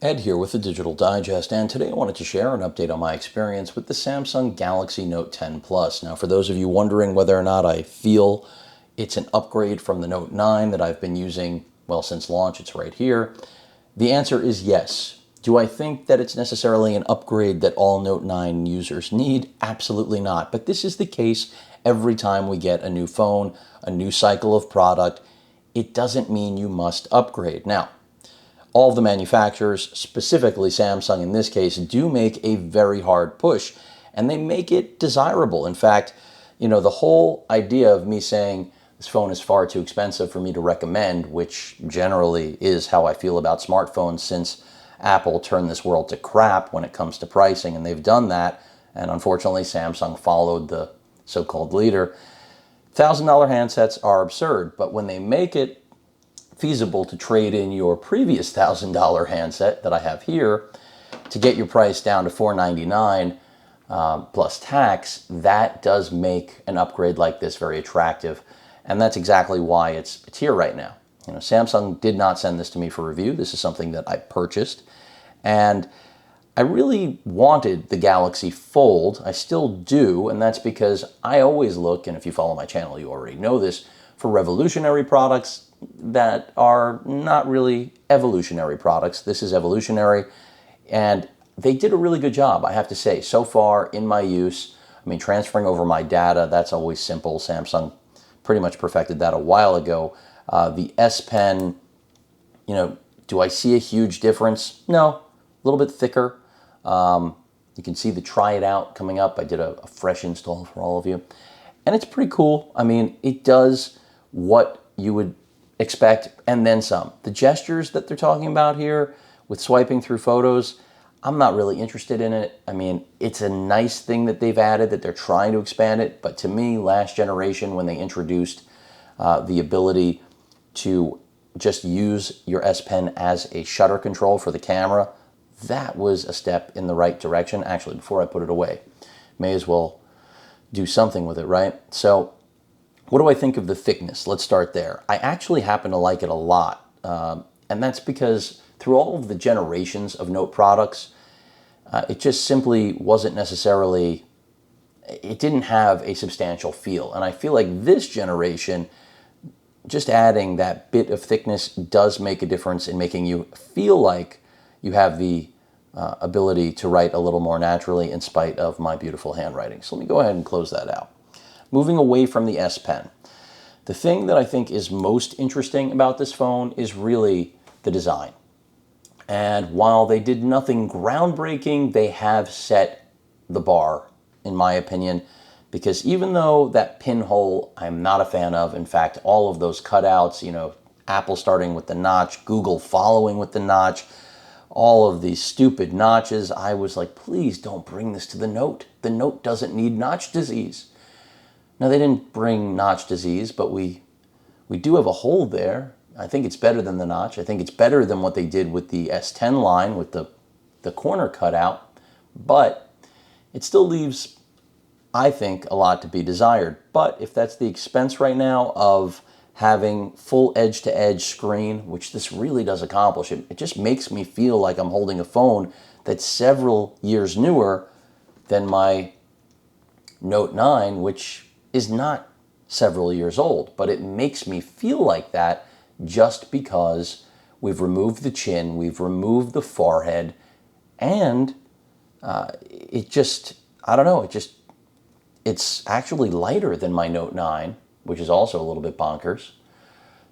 Ed here with the Digital Digest, and today I wanted to share an update on my experience with the Samsung Galaxy Note 10 Plus. Now, for those of you wondering whether or not I feel it's an upgrade from the Note 9 that I've been using, well, since launch, it's right here. The answer is yes. Do I think that it's necessarily an upgrade that all Note 9 users need? Absolutely not. But this is the case every time we get a new phone, a new cycle of product. It doesn't mean you must upgrade. Now, all of the manufacturers, specifically Samsung in this case, do make a very hard push, and they make it desirable. In fact, the whole idea of me saying this phone is far too expensive for me to recommend, which generally is how I feel about smartphones since Apple turned this world to crap when it comes to pricing, and they've done that, and unfortunately Samsung followed the so-called leader. $1,000 handsets are absurd, but when they make it feasible to trade in your previous $1,000 handset that I have here to get your price down to $499 plus tax, that does make an upgrade like this very attractive. And that's exactly why it's here right now. Samsung did not send this to me for review. This is something that I purchased. And I really wanted the Galaxy Fold. I still do, and that's because I always look, and if you follow my channel, you already know this, for revolutionary products that are not really evolutionary products. This is evolutionary, and they did a really good job, I have to say. So far in my use, transferring over my data, that's always simple. Samsung pretty much perfected that a while ago. The S Pen, do I see a huge difference? No, a little bit thicker. You can see the try it out coming up. I did a fresh install for all of you, and it's pretty cool. It does what you would expect and then some. The gestures that they're talking about here with swiping through photos, I'm not really interested in it. It's a nice thing that they've added, that they're trying to expand it, but to me, last generation, when they introduced the ability to just use your S Pen as a shutter control for the camera, that was a step in the right direction. Actually, before I put it away, may as well do something with it, right? So what do I think of the thickness? Let's start there. I actually happen to like it a lot. And that's because through all of the generations of Note products, it just simply wasn't necessarily, it didn't have a substantial feel. And I feel like this generation, just adding that bit of thickness does make a difference in making you feel like you have the ability to write a little more naturally in spite of my beautiful handwriting. So let me go ahead and close that out. Moving away from the S Pen, the thing that I think is most interesting about this phone is really the design. And while they did nothing groundbreaking, they have set the bar, in my opinion, because even though that pinhole I'm not a fan of, in fact, all of those cutouts, Apple starting with the notch, Google following with the notch, all of these stupid notches, I was like, please don't bring this to the Note. The Note doesn't need notch disease. Now, they didn't bring notch disease, but we do have a hole there. I think it's better than the notch. I think it's better than what they did with the S10 line with the corner cutout, but it still leaves, I think, a lot to be desired. But if that's the expense right now of having full edge-to-edge screen, which this really does accomplish, it just makes me feel like I'm holding a phone that's several years newer than my Note 9, which is not several years old, but it makes me feel like that just because we've removed the chin, we've removed the forehead, and it just, I don't know, it's actually lighter than my Note 9, which is also a little bit bonkers.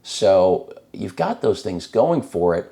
So you've got those things going for it.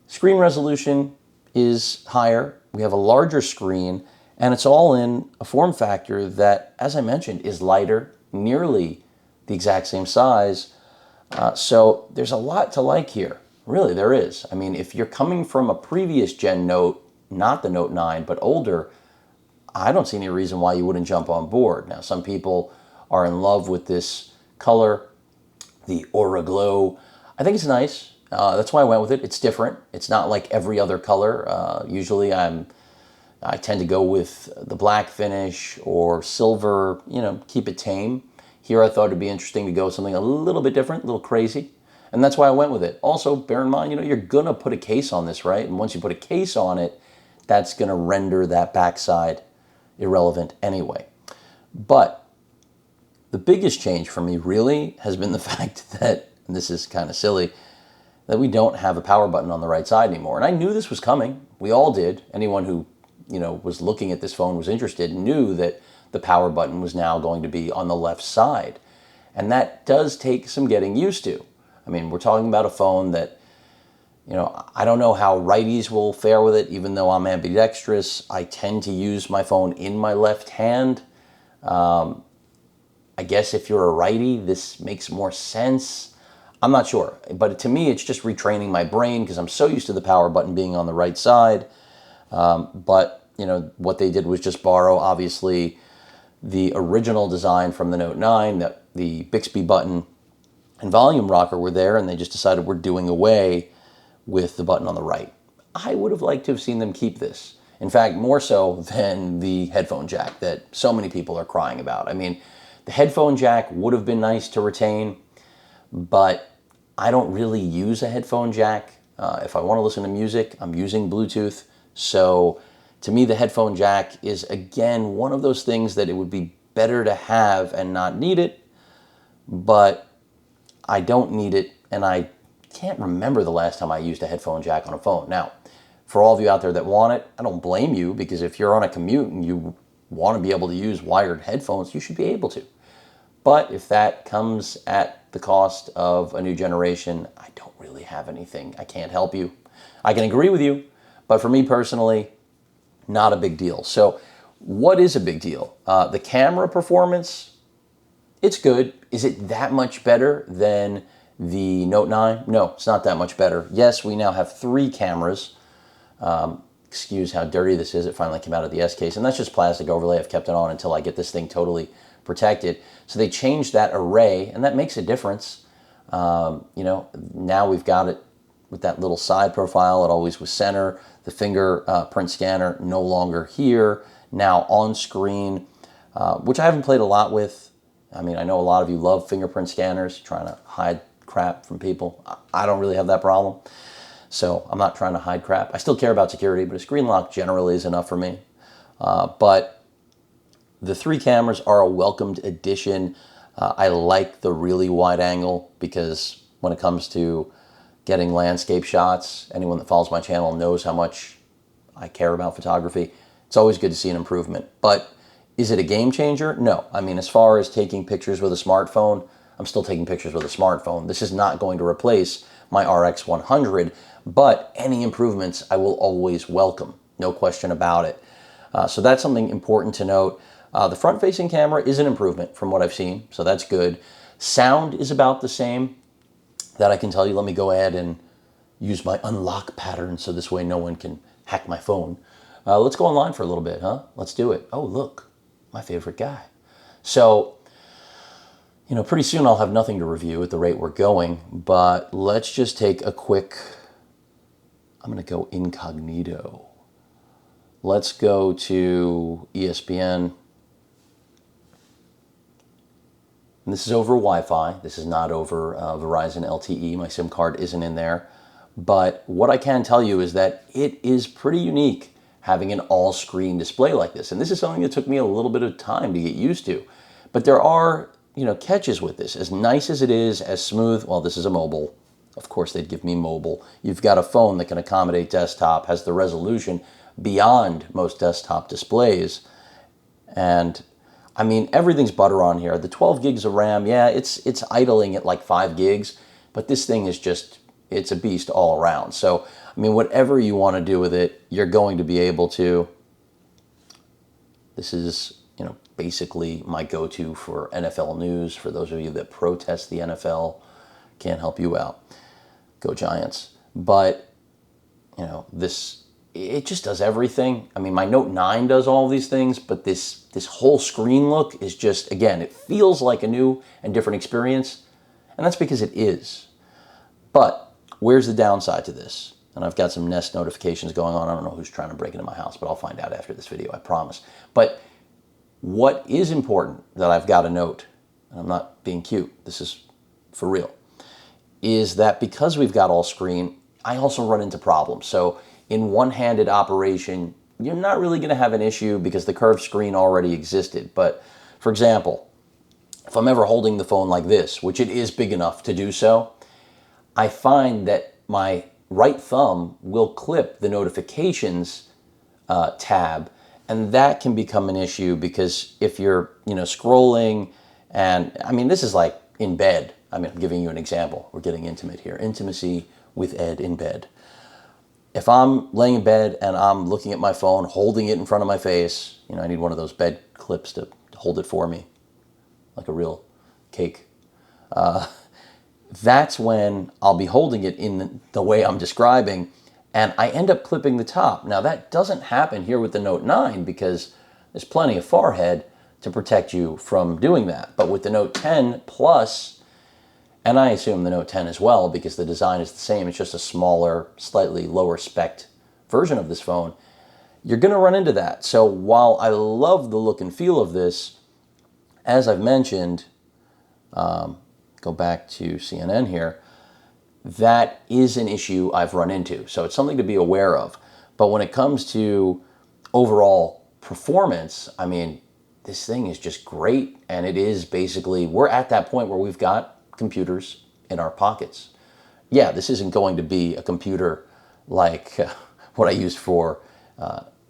Screen resolution is higher. We have a larger screen, and it's all in a form factor that, as I mentioned, is lighter, nearly the exact same size. So there's a lot to like here. Really, there is. If you're coming from a previous gen Note, not the Note 9, but older, I don't see any reason why you wouldn't jump on board. Now, some people are in love with this color, the Aura Glow. I think it's nice. That's why I went with it. It's different. It's not like every other color. Usually I tend to go with the black finish or silver, keep it tame. Here I thought it'd be interesting to go something a little bit different, a little crazy. And that's why I went with it. Also, bear in mind, you're going to put a case on this, right? And once you put a case on it, that's going to render that backside irrelevant anyway. But the biggest change for me really has been the fact that, and this is kind of silly, that we don't have a power button on the right side anymore. And I knew this was coming. We all did. Anyone who, was looking at this phone, was interested, knew that the power button was now going to be on the left side. And that does take some getting used to. I mean, we're talking about a phone that, I don't know how righties will fare with it, even though I'm ambidextrous. I tend to use my phone in my left hand. I guess if you're a righty, this makes more sense. I'm not sure. But to me, it's just retraining my brain because I'm so used to the power button being on the right side. But, what they did was just borrow, obviously, the original design from the Note 9, that the Bixby button and volume rocker were there, and they just decided we're doing away with the button on the right. I would have liked to have seen them keep this. In fact, more so than the headphone jack that so many people are crying about. I mean, the headphone jack would have been nice to retain, but I don't really use a headphone jack. If I want to listen to music, I'm using Bluetooth. So to me, the headphone jack is, again, one of those things that it would be better to have and not need it, but I don't need it, and I can't remember the last time I used a headphone jack on a phone. Now, for all of you out there that want it, I don't blame you, because if you're on a commute and you want to be able to use wired headphones, you should be able to. But if that comes at the cost of a new generation, I don't really have anything. I can't help you. I can agree with you, but for me personally, not a big deal. So what is a big deal? The camera performance, it's good. Is it that much better than the Note 9? No, it's not that much better. Yes, we now have 3 cameras. Excuse how dirty this is. It finally came out of the S case, and that's just plastic overlay. I've kept it on until I get this thing totally protected. So they changed that array, and that makes a difference. Now we've got it with that little side profile. It always was center. The fingerprint scanner no longer here. Now on screen, which I haven't played a lot with. I mean, I know a lot of you love fingerprint scanners, trying to hide crap from people. I don't really have that problem. So I'm not trying to hide crap. I still care about security, but a screen lock generally is enough for me. But the 3 cameras are a welcomed addition. I like the really wide angle because when it comes to getting landscape shots, anyone that follows my channel knows how much I care about photography. It's always good to see an improvement. But is it a game changer? No. I mean, as far as taking pictures with a smartphone, I'm still taking pictures with a smartphone. This is not going to replace my RX 100, but any improvements I will always welcome. No question about it. So that's something important to note. The front-facing camera is an improvement from what I've seen, so that's good. Sound is about the same. That I can tell you. Let me go ahead and use my unlock pattern so this way no one can hack my phone. Let's go online for a little bit, huh? Let's do it. Oh, look, my favorite guy. So, pretty soon I'll have nothing to review at the rate we're going, but let's just take a quick, I'm going to go incognito. Let's go to ESPN. And this is over Wi-Fi. This is not over Verizon LTE. My SIM card isn't in there. But what I can tell you is that it is pretty unique having an all-screen display like this. And this is something that took me a little bit of time to get used to. But there are, catches with this. As nice as it is, as smooth, well, this is a mobile. Of course, they'd give me mobile. You've got a phone that can accommodate desktop, has the resolution beyond most desktop displays. And I mean, everything's butter on here. The 12 gigs of RAM, yeah, it's idling at like 5 gigs, but this thing is just, it's a beast all around. So, I mean, whatever you want to do with it, you're going to be able to. This is, basically my go-to for NFL news. For those of you that protest the NFL, can't help you out. Go Giants. But, it just does everything. I mean, my Note 9 does all these things, but this whole screen look is just, again, it feels like a new and different experience, and that's because it is. But where's the downside to this? And I've got some Nest notifications going on. I don't know who's trying to break into my house, but I'll find out after this video, I promise. But what is important that I've got to note, and I'm not being cute, this is for real, is that because we've got all screen, I also run into problems. So in one-handed operation, you're not really going to have an issue because the curved screen already existed. But for example, if I'm ever holding the phone like this, which it is big enough to do so, I find that my right thumb will clip the notifications tab, and that can become an issue because if you're, scrolling, and I mean, this is like in bed. I mean, I'm giving you an example. We're getting intimate here. Intimacy with Ed in bed. If I'm laying in bed and I'm looking at my phone, holding it in front of my face, I need one of those bed clips to hold it for me, like a real cake. That's when I'll be holding it in the way I'm describing, and I end up clipping the top. Now, that doesn't happen here with the Note 9 because there's plenty of forehead to protect you from doing that. But with the Note 10 Plus, and I assume the Note 10 as well because the design is the same, it's just a smaller, slightly lower spec version of this phone, you're going to run into that. So while I love the look and feel of this, as I've mentioned, go back to CNN here, that is an issue I've run into. So it's something to be aware of. But when it comes to overall performance, I mean, this thing is just great. And it is basically, we're at that point where we've got computers in our pockets. Yeah, this isn't going to be a computer like what I used for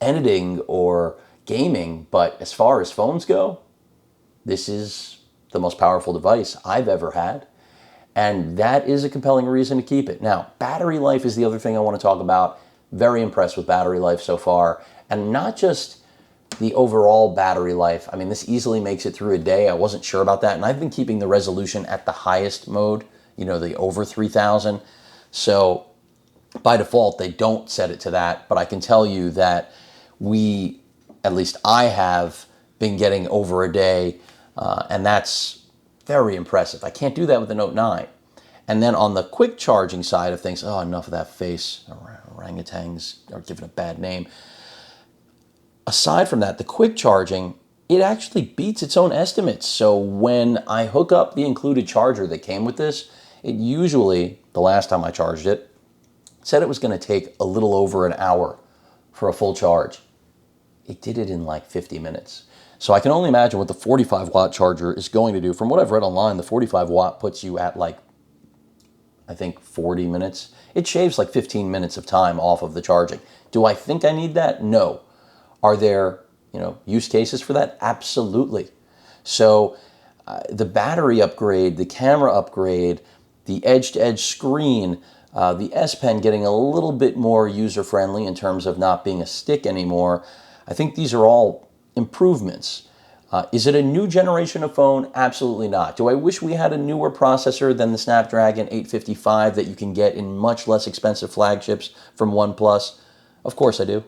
editing or gaming. But as far as phones go, this is the most powerful device I've ever had. And that is a compelling reason to keep it. Now, battery life is the other thing I want to talk about. Very impressed with battery life so far. And not just the overall battery life. I mean, this easily makes it through a day. I wasn't sure about that. And I've been keeping the resolution at the highest mode, the over 3000. So by default, they don't set it to that. But I can tell you that at least I have been getting over a day. And that's very impressive. I can't do that with the Note 9. And then on the quick charging side of things, enough of that face. Orangutans are given a bad name. Aside from that, the quick charging, it actually beats its own estimates. So when I hook up the included charger that came with this, it usually, the last time I charged it, said it was going to take a little over an hour for a full charge. It did it in like 50 minutes. So I can only imagine what the 45 watt charger is going to do. From what I've read online, the 45 watt puts you at like, I think 40 minutes. It shaves like 15 minutes of time off of the charging. Do I think I need that? No. Are there, use cases for that? Absolutely. So the battery upgrade, the camera upgrade, the edge-to-edge screen, the S Pen getting a little bit more user-friendly in terms of not being a stick anymore. I think these are all improvements. Is it a new generation of phone? Absolutely not. Do I wish we had a newer processor than the Snapdragon 855 that you can get in much less expensive flagships from OnePlus? Of course I do.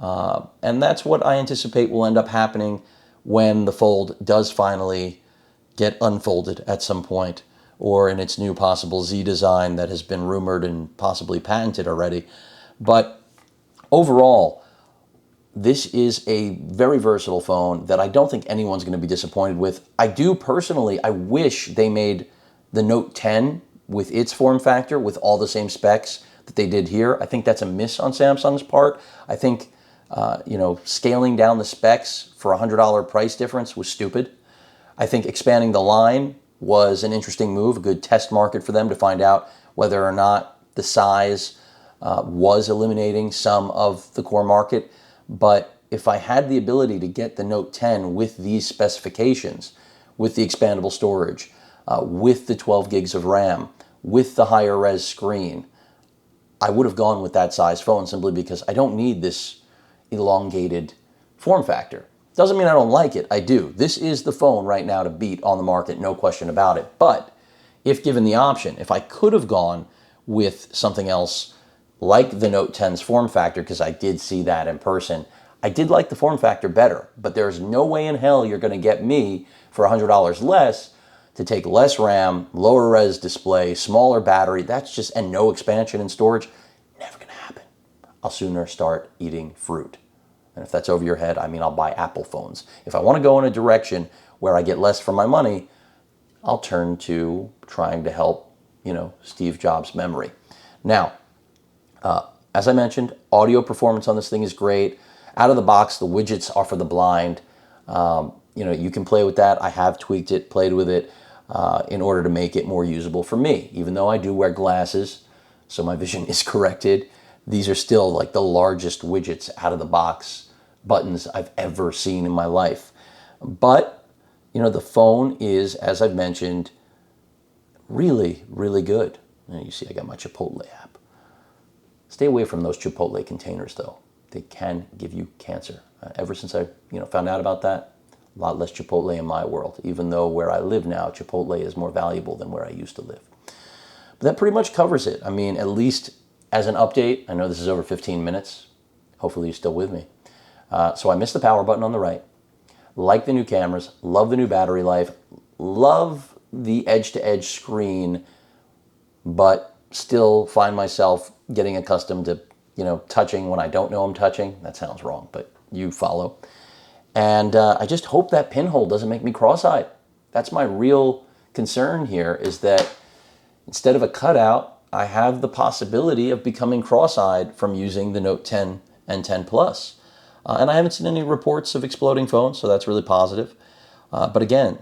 And that's what I anticipate will end up happening when the Fold does finally get unfolded at some point, or in its new possible Z design that has been rumored and possibly patented already. But overall, this is a very versatile phone that I don't think anyone's going to be disappointed with. I do personally, I wish they made the Note 10 with its form factor, with all the same specs that they did here. I think that's a miss on Samsung's part. I think, scaling down the specs for a $100 price difference was stupid. I think expanding the line was an interesting move, a good test market for them to find out whether or not the size was eliminating some of the core market. But if I had the ability to get the Note 10 with these specifications, with the expandable storage, with the 12 gigs of RAM, with the higher res screen, I would have gone with that size phone simply because I don't need this elongated form factor. Doesn't mean I don't like it. I do. This is the phone right now to beat on the market, no question about it. But if given the option, if I could have gone with something else like the Note 10's form factor, because I did see that in person, I did like the form factor better. But there's no way in hell you're going to get me for $100 less to take less RAM, lower res display, smaller battery. That's just, and no expansion in storage. Never going to happen. I'll sooner start eating fruit. And if that's over your head, I'll buy Apple phones. If I want to go in a direction where I get less for my money, I'll turn to trying to help Steve Jobs' memory. Now, as I mentioned, audio performance on this thing is great. Out of the box, the widgets are for the blind. You can play with that. I have tweaked it, played with it in order to make it more usable for me. Even though I do wear glasses, so my vision is corrected, these are still like the largest widgets out of the box buttons I've ever seen in my life. But, the phone is, as I've mentioned, really, really good. You see, I got my Chipotle app. Stay away from those Chipotle containers, though. They can give you cancer. Ever since I, found out about that, a lot less Chipotle in my world, even though where I live now, Chipotle is more valuable than where I used to live. But that pretty much covers it. I mean, at least as an update, I know this is over 15 minutes. Hopefully you're still with me. So I missed the power button on the right. Like the new cameras, love the new battery life, love the edge-to-edge screen, but still find myself getting accustomed to, touching when I don't know I'm touching. That sounds wrong, but you follow. And I just hope that pinhole doesn't make me cross-eyed. That's my real concern here, is that instead of a cutout, I have the possibility of becoming cross-eyed from using the Note 10 and 10 Plus. And I haven't seen any reports of exploding phones, so that's really positive. But again,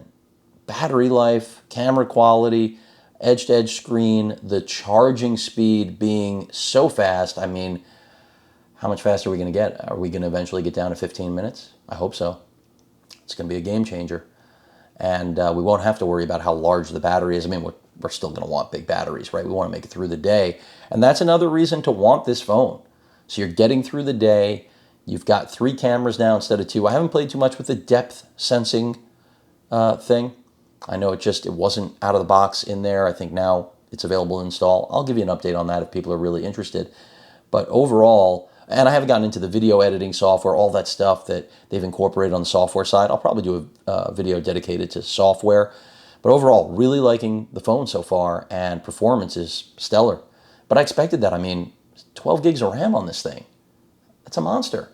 battery life, camera quality, edge-to-edge screen, the charging speed being so fast. I mean, how much faster are we going to get? Are we going to eventually get down to 15 minutes? I hope so. It's going to be a game changer. And we won't have to worry about how large the battery is. I mean, we're still going to want big batteries, right? We want to make it through the day. And that's another reason to want this phone. So you're getting through the day. You've got 3 cameras now instead of 2. I haven't played too much with the depth sensing thing. I know it wasn't out of the box in there. I think now it's available to install. I'll give you an update on that if people are really interested. But overall, and I haven't gotten into the video editing software, all that stuff that they've incorporated on the software side. I'll probably do a video dedicated to software. But overall, really liking the phone so far, and performance is stellar. But I expected that. I mean, 12 gigs of RAM on this thing. That's a monster.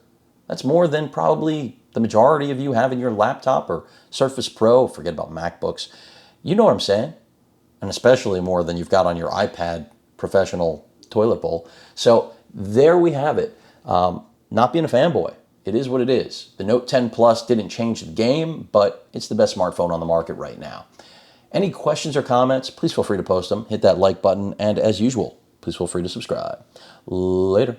That's more than probably the majority of you have in your laptop or Surface Pro. Forget about MacBooks. You know what I'm saying? And especially more than you've got on your iPad professional toilet bowl. So there we have it. Not being a fanboy. It is what it is. The Note 10 Plus didn't change the game, but it's the best smartphone on the market right now. Any questions or comments, please feel free to post them. Hit that like button. And as usual, please feel free to subscribe. Later.